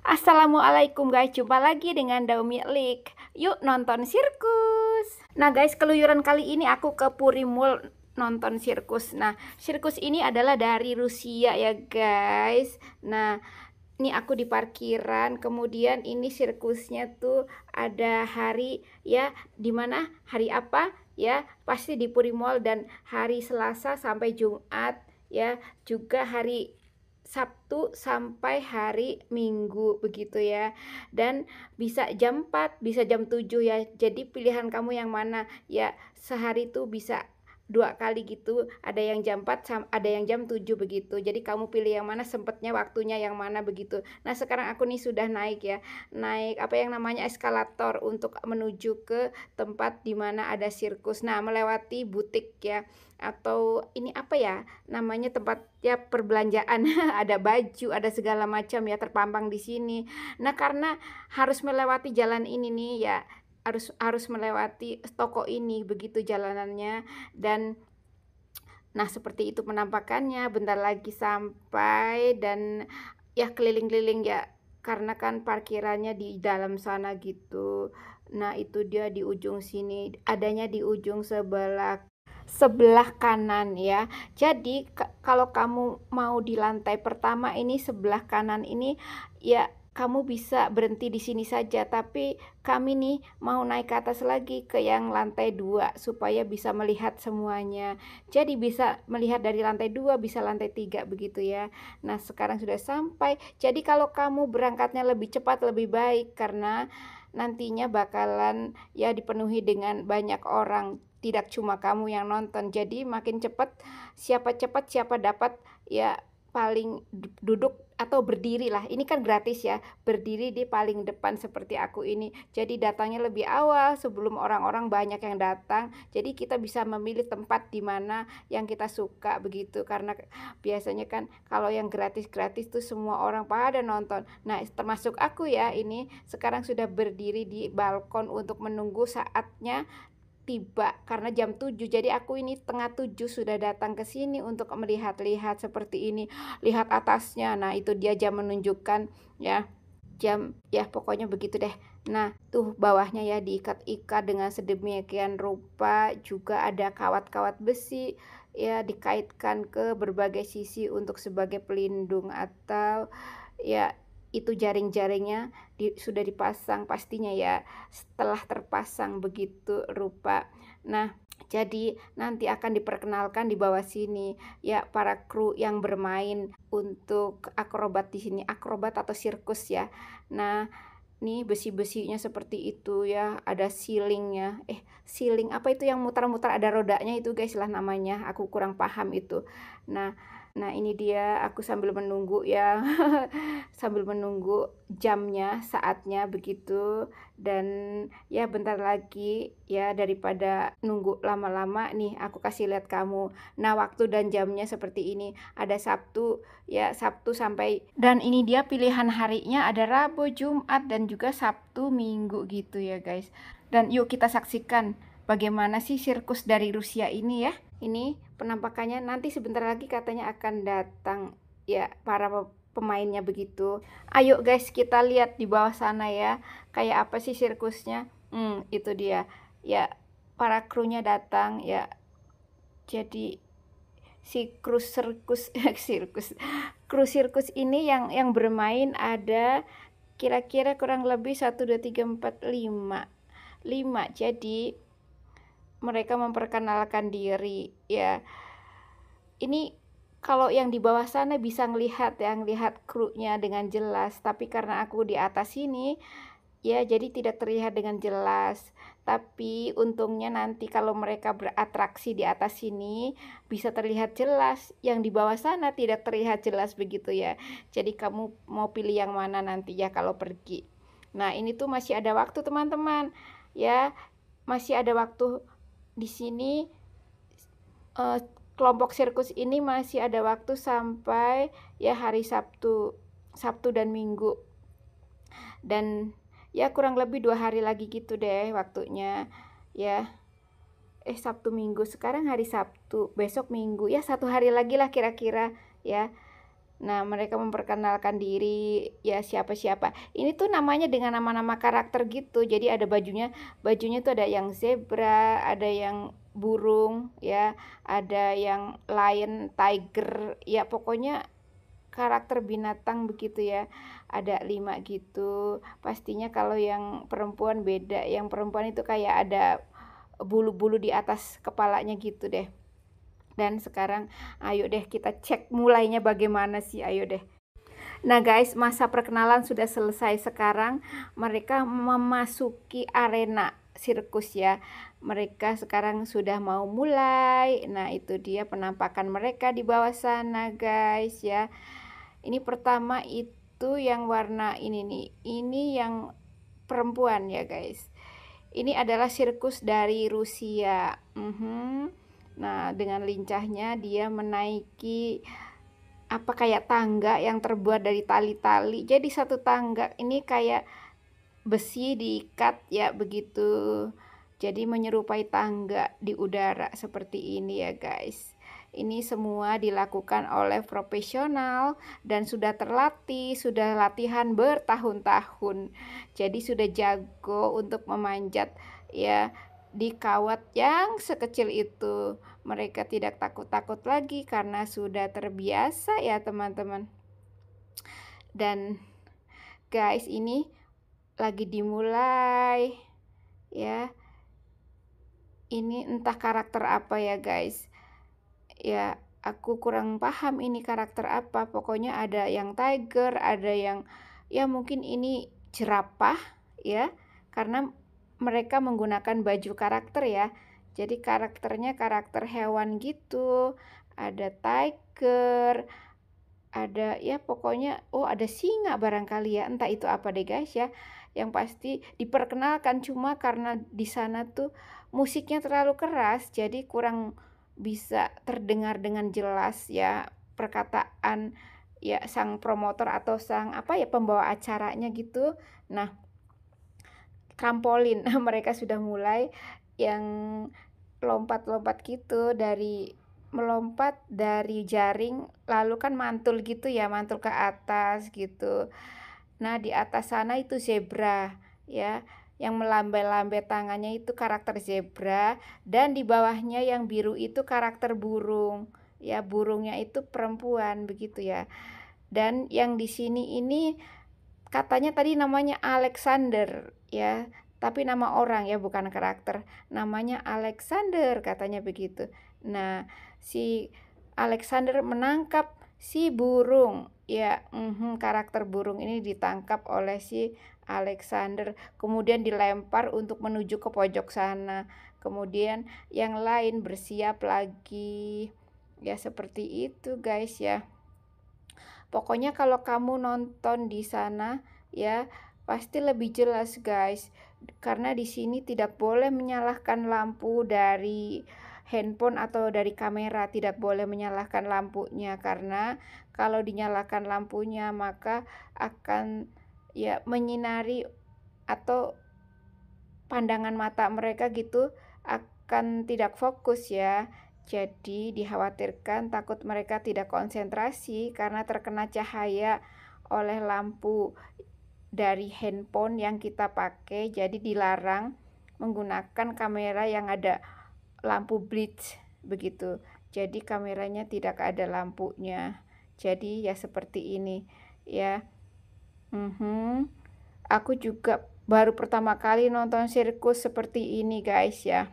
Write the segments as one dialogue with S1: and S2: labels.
S1: Assalamualaikum guys, jumpa lagi dengan Daumi Lik. Yuk nonton sirkus. Nah guys, keluyuran kali ini aku ke Puri Mall nonton sirkus. Nah, sirkus ini adalah dari Rusia ya guys. Nah, ini aku di parkiran, kemudian ini sirkusnya tuh ada hari ya, dimana hari apa ya, pasti di Puri Mall, dan hari Selasa sampai Jumat ya, juga hari Sabtu sampai hari Minggu begitu ya. Dan bisa jam 4, bisa jam 7 ya. Jadi pilihan kamu yang mana ya, sehari tuh bisa 2 kali gitu, ada yang jam 4, ada yang jam 7 begitu. Jadi kamu pilih yang mana, sempatnya waktunya yang mana begitu. Nah, sekarang aku nih sudah naik ya. Naik apa yang namanya eskalator untuk menuju ke tempat dimana ada sirkus. Nah, melewati butik ya, atau ini apa ya namanya, tempat ya perbelanjaan. Ada baju, ada segala macam ya terpampang di sini. Nah, karena harus melewati jalan ini nih ya, harus melewati toko ini begitu jalanannya. Dan nah, seperti itu penampakannya. Bentar lagi sampai, dan ya keliling-keliling ya, karena kan parkirannya di dalam sana gitu. Nah, itu dia di ujung sini, adanya di ujung sebelah kanan ya. Jadi kalau kamu mau di lantai pertama ini, sebelah kanan ini ya, kamu bisa berhenti di sini saja, tapi kami nih mau naik ke atas lagi ke yang lantai 2 supaya bisa melihat semuanya. Jadi bisa melihat dari lantai 2, bisa lantai 3 begitu ya. Nah, sekarang sudah sampai. Jadi kalau kamu berangkatnya lebih cepat lebih baik, karena nantinya bakalan ya dipenuhi dengan banyak orang, tidak cuma kamu yang nonton. Jadi makin cepat siapa dapat ya, paling duduk atau berdiri lah, ini kan gratis ya, berdiri di paling depan seperti aku ini. Jadi datangnya lebih awal sebelum orang-orang banyak yang datang, jadi kita bisa memilih tempat di mana yang kita suka begitu. Karena biasanya kan kalau yang gratis-gratis tuh semua orang pada nonton. Nah, termasuk aku ya, ini sekarang sudah berdiri di balkon untuk menunggu saatnya tiba, karena jam 7. Jadi aku ini setengah 7 sudah datang ke sini untuk melihat-lihat seperti ini, lihat atasnya. Nah, itu dia jam menunjukkan ya, jam ya, pokoknya begitu deh. Nah, tuh bawahnya ya diikat-ikat dengan sedemikian rupa, juga ada kawat-kawat besi ya, dikaitkan ke berbagai sisi untuk sebagai pelindung, atau ya itu jaring-jaringnya sudah dipasang pastinya ya, setelah terpasang begitu rupa. Nah, jadi nanti akan diperkenalkan di bawah sini ya para kru yang bermain untuk akrobat di sini, akrobat atau sirkus ya. Nah, nih besi-besinya seperti itu ya, ada silingnya. Siling apa itu yang mutar-mutar ada rodanya itu guys lah namanya, aku kurang paham itu. Nah, nah ini dia aku sambil menunggu ya. Sambil menunggu jamnya, saatnya begitu. Dan ya bentar lagi ya, daripada nunggu lama-lama nih aku kasih lihat kamu. Nah, waktu dan jamnya seperti ini. Ada Sabtu ya, Sabtu sampai, dan ini dia pilihan harinya, ada Rabu, Jumat, dan juga Sabtu Minggu gitu ya guys. Dan yuk kita saksikan bagaimana sih sirkus dari Rusia ini ya. Ini penampakannya, nanti sebentar lagi katanya akan datang ya para pemainnya begitu. Ayo guys, kita lihat di bawah sana ya, kayak apa sih sirkusnya. Itu dia ya, para krunya datang ya. Jadi si kru sirkus kru sirkus ini yang bermain ada kira-kira kurang lebih 1 2 3 4 5. Jadi mereka memperkenalkan diri ya. Ini kalau yang di bawah sana bisa ngelihat ya, ngelihat krunya dengan jelas, tapi karena aku di atas sini ya, jadi tidak terlihat dengan jelas. Tapi untungnya nanti kalau mereka beratraksi di atas sini bisa terlihat jelas. Yang di bawah sana tidak terlihat jelas begitu ya. Jadi kamu mau pilih yang mana nanti ya kalau pergi. Nah, ini tuh masih ada waktu teman-teman ya. Masih ada waktu di sini. Kelompok sirkus ini masih ada waktu sampai ya hari Sabtu dan Minggu. Dan ya kurang lebih 2 hari lagi gitu deh waktunya ya. Sabtu Minggu, sekarang hari Sabtu, besok Minggu ya, 1 hari lagi lah kira-kira ya. Nah, mereka memperkenalkan diri, ya siapa-siapa. Ini tuh namanya dengan nama-nama karakter gitu. Jadi ada bajunya tuh ada yang zebra, ada yang burung, ya, ada yang lion, tiger, ya pokoknya karakter binatang begitu ya. Ada 5 gitu. Pastinya kalau yang perempuan beda. Yang perempuan itu kayak ada bulu-bulu di atas kepalanya gitu deh. Dan sekarang ayo deh kita cek mulainya bagaimana sih, ayo deh. Nah guys, masa perkenalan sudah selesai. Sekarang mereka memasuki arena sirkus ya. Mereka sekarang sudah mau mulai. Nah itu dia penampakan mereka di bawah sana guys ya. Ini pertama itu yang warna ini nih. Ini yang perempuan ya guys. Ini adalah sirkus dari Rusia. Nah, dengan lincahnya dia menaiki apa kayak tangga yang terbuat dari tali-tali. Jadi satu tangga ini kayak besi diikat ya begitu. Jadi menyerupai tangga di udara seperti ini ya guys. Ini semua dilakukan oleh profesional dan sudah terlatih, sudah latihan bertahun-tahun. Jadi sudah jago untuk memanjat ya di kawat yang sekecil itu. Mereka tidak takut-takut lagi karena sudah terbiasa ya teman-teman. Dan guys, ini lagi dimulai ya. Ini entah karakter apa ya guys. Ya, aku kurang paham ini karakter apa. Pokoknya ada yang tiger, ada yang ya mungkin ini jerapah ya. Karena mereka menggunakan baju karakter ya. Jadi karakternya karakter hewan gitu. Ada tiger, ada ya pokoknya ada singa barangkali ya. Entah itu apa deh guys ya. Yang pasti diperkenalkan cuma karena di sana tuh musiknya terlalu keras jadi kurang bisa terdengar dengan jelas ya perkataan ya sang promotor atau sang apa ya pembawa acaranya gitu. Nah, trampolin mereka sudah mulai yang lompat-lompat gitu melompat dari jaring lalu kan mantul gitu ya, mantul ke atas gitu. Nah, di atas sana itu zebra ya. Yang melambai-lambai tangannya itu karakter zebra dan di bawahnya yang biru itu karakter burung. Ya, burungnya itu perempuan begitu ya. Dan yang di sini ini katanya tadi namanya Alexander ya, tapi nama orang ya bukan karakter. Namanya Alexander katanya begitu. Nah, si Alexander menangkap si burung ya, karakter burung ini ditangkap oleh si Alexander, kemudian dilempar untuk menuju ke pojok sana. Kemudian yang lain bersiap lagi. Ya seperti itu guys ya. Pokoknya kalau kamu nonton di sana ya pasti lebih jelas guys. Karena di sini tidak boleh menyalakan lampu dari handphone atau dari kamera, tidak boleh menyalakan lampunya karena kalau dinyalakan lampunya maka akan ya menyinari atau pandangan mata mereka gitu akan tidak fokus ya. Jadi dikhawatirkan takut mereka tidak konsentrasi karena terkena cahaya oleh lampu dari handphone yang kita pakai. Jadi dilarang menggunakan kamera yang ada lampu blitz begitu. Jadi kameranya tidak ada lampunya. Jadi ya seperti ini ya. Aku juga baru pertama kali nonton sirkus seperti ini guys ya.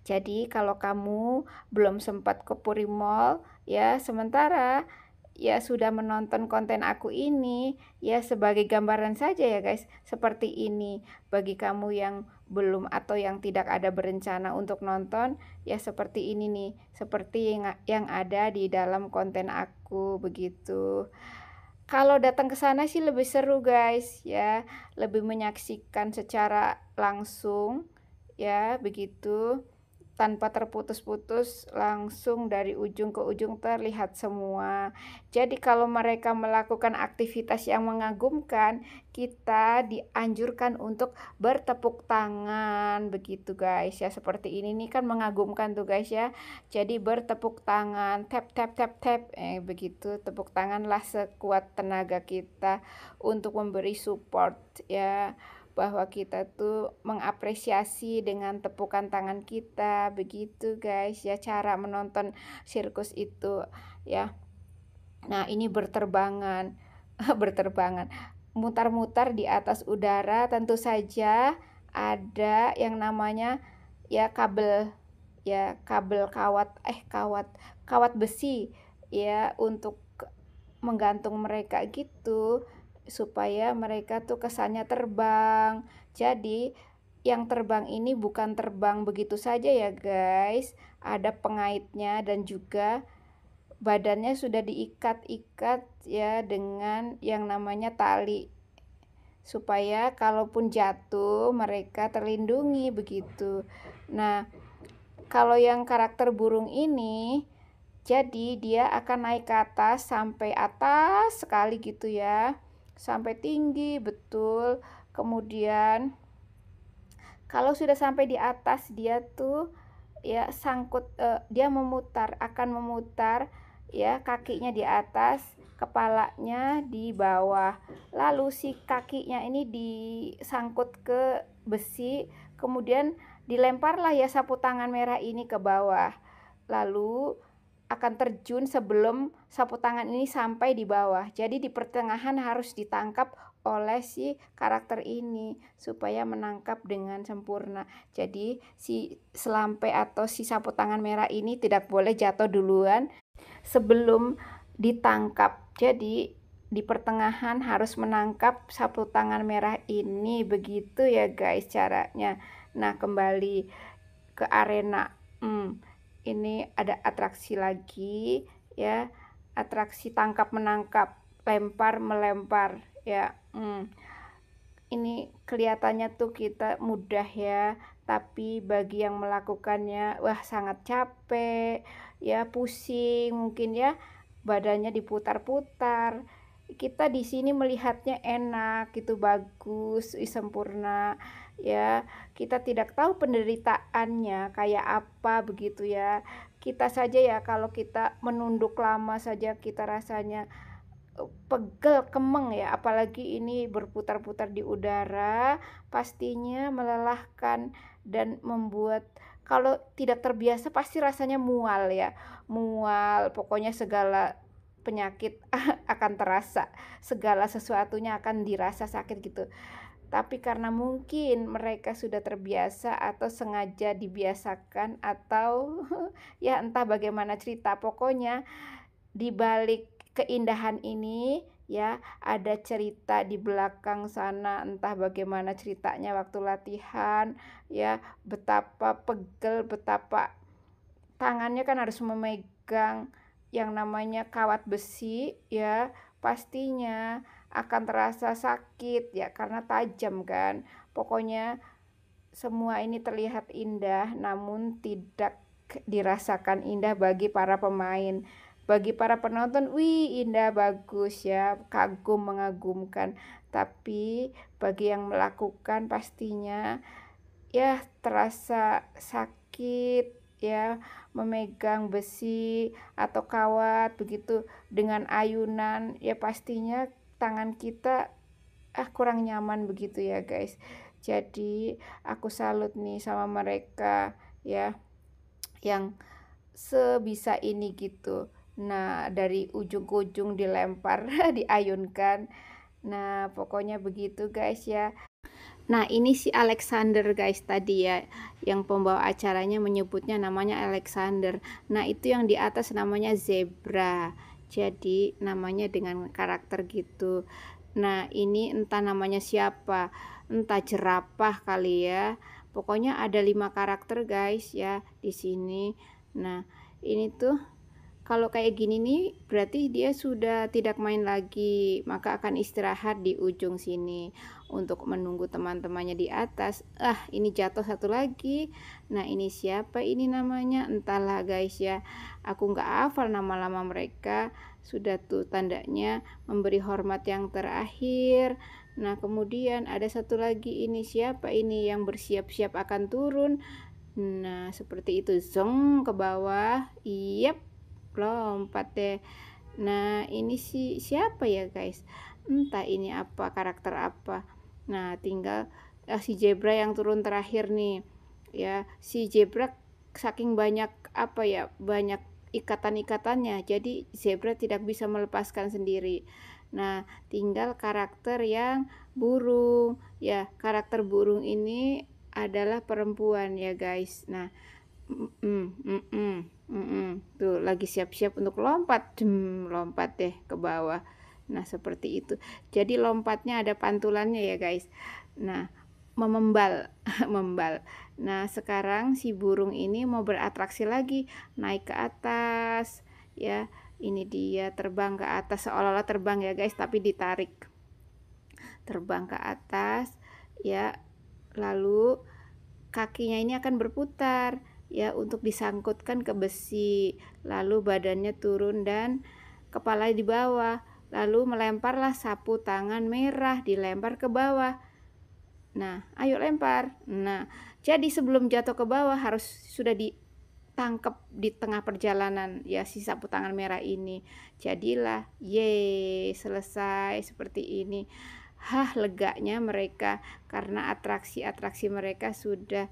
S1: Jadi kalau kamu belum sempat ke Puri Mall ya sementara ya sudah menonton konten aku ini ya sebagai gambaran saja ya guys. Seperti ini bagi kamu yang belum atau yang tidak ada berencana untuk nonton ya seperti ini nih. Seperti yang ada di dalam konten aku begitu. Kalau datang ke sana sih lebih seru guys ya, lebih menyaksikan secara langsung ya begitu. tanpa terputus-putus, langsung dari ujung ke ujung terlihat semua. Jadi kalau mereka melakukan aktivitas yang mengagumkan, kita dianjurkan untuk bertepuk tangan, begitu guys ya. Seperti ini nih kan mengagumkan tuh guys ya. Jadi bertepuk tangan, tap tap tap tap, begitu. Tepuk tanganlah sekuat tenaga kita untuk memberi support ya, bahwa kita tuh mengapresiasi dengan tepukan tangan kita, begitu guys ya cara menonton sirkus itu ya. Nah ini berterbangan berterbangan, mutar-mutar di atas udara, tentu saja ada yang namanya ya kabel, ya kabel kawat besi ya, untuk menggantung mereka gitu, supaya mereka tuh kesannya terbang. Jadi yang terbang ini bukan terbang begitu saja ya guys, ada pengaitnya dan juga badannya sudah diikat-ikat ya dengan yang namanya tali, supaya kalaupun jatuh mereka terlindungi begitu. Nah, kalau yang karakter burung ini, jadi dia akan naik ke atas sampai atas sekali gitu ya, sampai tinggi betul. Kemudian kalau sudah sampai di atas, dia tuh ya dia akan memutar ya, kakinya di atas, kepalanya di bawah. Lalu si kakinya ini disangkut ke besi, kemudian dilemparlah ya sapu tangan merah ini ke bawah. Lalu akan terjun sebelum sapu tangan ini sampai di bawah. Jadi di pertengahan harus ditangkap oleh si karakter ini supaya menangkap dengan sempurna. Jadi si selampe atau si sapu tangan merah ini tidak boleh jatuh duluan sebelum ditangkap. Jadi di pertengahan harus menangkap sapu tangan merah ini, begitu ya guys caranya. Nah kembali ke arena. Ini ada atraksi lagi ya, atraksi tangkap menangkap, lempar melempar ya. Ini kelihatannya tuh kita mudah ya, tapi bagi yang melakukannya wah sangat capek ya, pusing mungkin ya, badannya diputar-putar. Kita di sini melihatnya enak gitu, bagus, sempurna ya. Kita tidak tahu penderitaannya kayak apa begitu ya. Kita saja ya kalau kita menunduk lama saja kita rasanya pegel, kemeng ya, apalagi ini berputar-putar di udara, pastinya melelahkan dan membuat kalau tidak terbiasa pasti rasanya mual ya, mual, pokoknya segala penyakit akan terasa, segala sesuatunya akan dirasa sakit gitu. Tapi karena mungkin mereka sudah terbiasa atau sengaja dibiasakan atau ya entah bagaimana cerita, pokoknya di balik keindahan ini ya ada cerita di belakang sana, entah bagaimana ceritanya waktu latihan ya, betapa pegel, betapa tangannya kan harus memegang yang namanya kawat besi ya, pastinya akan terasa sakit ya karena tajam kan. Pokoknya semua ini terlihat indah namun tidak dirasakan indah bagi para pemain. Bagi para penonton, wih indah, bagus ya, kagum, mengagumkan. Tapi bagi yang melakukan pastinya ya terasa sakit ya, memegang besi atau kawat begitu dengan ayunan ya, pastinya tangan kita kurang nyaman begitu ya guys. Jadi aku salut nih sama mereka ya, yang sebisa ini gitu. Nah dari ujung ke ujung dilempar diayunkan. Nah pokoknya begitu guys ya. Nah ini si Alexander guys tadi ya, yang pembawa acaranya menyebutnya namanya Alexander. Nah itu yang di atas namanya zebra, jadi namanya dengan karakter gitu. Nah ini entah namanya siapa, entah jerapah kali ya. Pokoknya ada 5 karakter guys ya di sini. Nah ini tuh Kalau kayak gini nih, berarti dia sudah tidak main lagi, maka akan istirahat di ujung sini untuk menunggu teman-temannya di atas. Ini jatuh satu lagi. Nah, ini siapa ini namanya? Entahlah guys ya. Aku nggak hafal nama-nama mereka. Sudah tuh tandanya memberi hormat yang terakhir. Nah, kemudian ada satu lagi, ini siapa ini yang bersiap-siap akan turun. Nah, seperti itu, zong ke bawah. Yep, lompat deh. Nah, ini siapa ya guys? Entah ini apa, karakter apa. Nah, tinggal si zebra yang turun terakhir nih. Ya, si zebra saking banyak apa ya, banyak ikatan-ikatannya. Jadi zebra tidak bisa melepaskan sendiri. Nah, tinggal karakter yang burung. Ya, karakter burung ini adalah perempuan ya guys. Nah, tuh lagi siap-siap untuk lompat, lompat deh ke bawah. Nah, seperti itu. Jadi lompatnya ada pantulannya ya guys. Nah, memembal membal. Nah, sekarang si burung ini mau beratraksi lagi, naik ke atas ya. Ini dia terbang ke atas, seolah-olah terbang ya guys, tapi ditarik. Terbang ke atas ya. Lalu kakinya ini akan berputar ya untuk disangkutkan ke besi, lalu badannya turun dan kepala di bawah, lalu melemparlah sapu tangan merah, dilempar ke bawah. Nah, ayo lempar. Nah, jadi sebelum jatuh ke bawah harus sudah ditangkap di tengah perjalanan ya si sapu tangan merah ini. Jadilah, yeay, selesai seperti ini. Leganya mereka karena atraksi-atraksi mereka sudah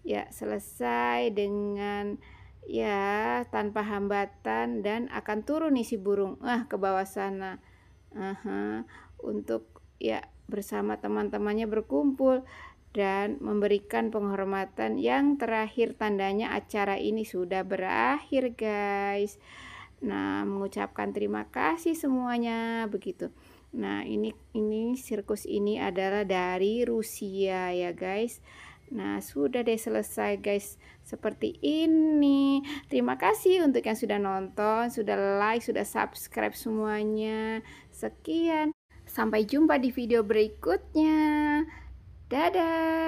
S1: ya selesai dengan ya tanpa hambatan, dan akan turun nih si burung ke bawah sana untuk ya bersama teman-temannya berkumpul dan memberikan penghormatan yang terakhir, tandanya acara ini sudah berakhir guys. Nah, mengucapkan terima kasih semuanya begitu. Nah, ini sirkus ini adalah dari Rusia ya guys. Nah, sudah deh selesai guys, seperti ini. Terima kasih untuk yang sudah nonton, sudah like, sudah subscribe semuanya. Sekian, sampai jumpa di video berikutnya. Dadah.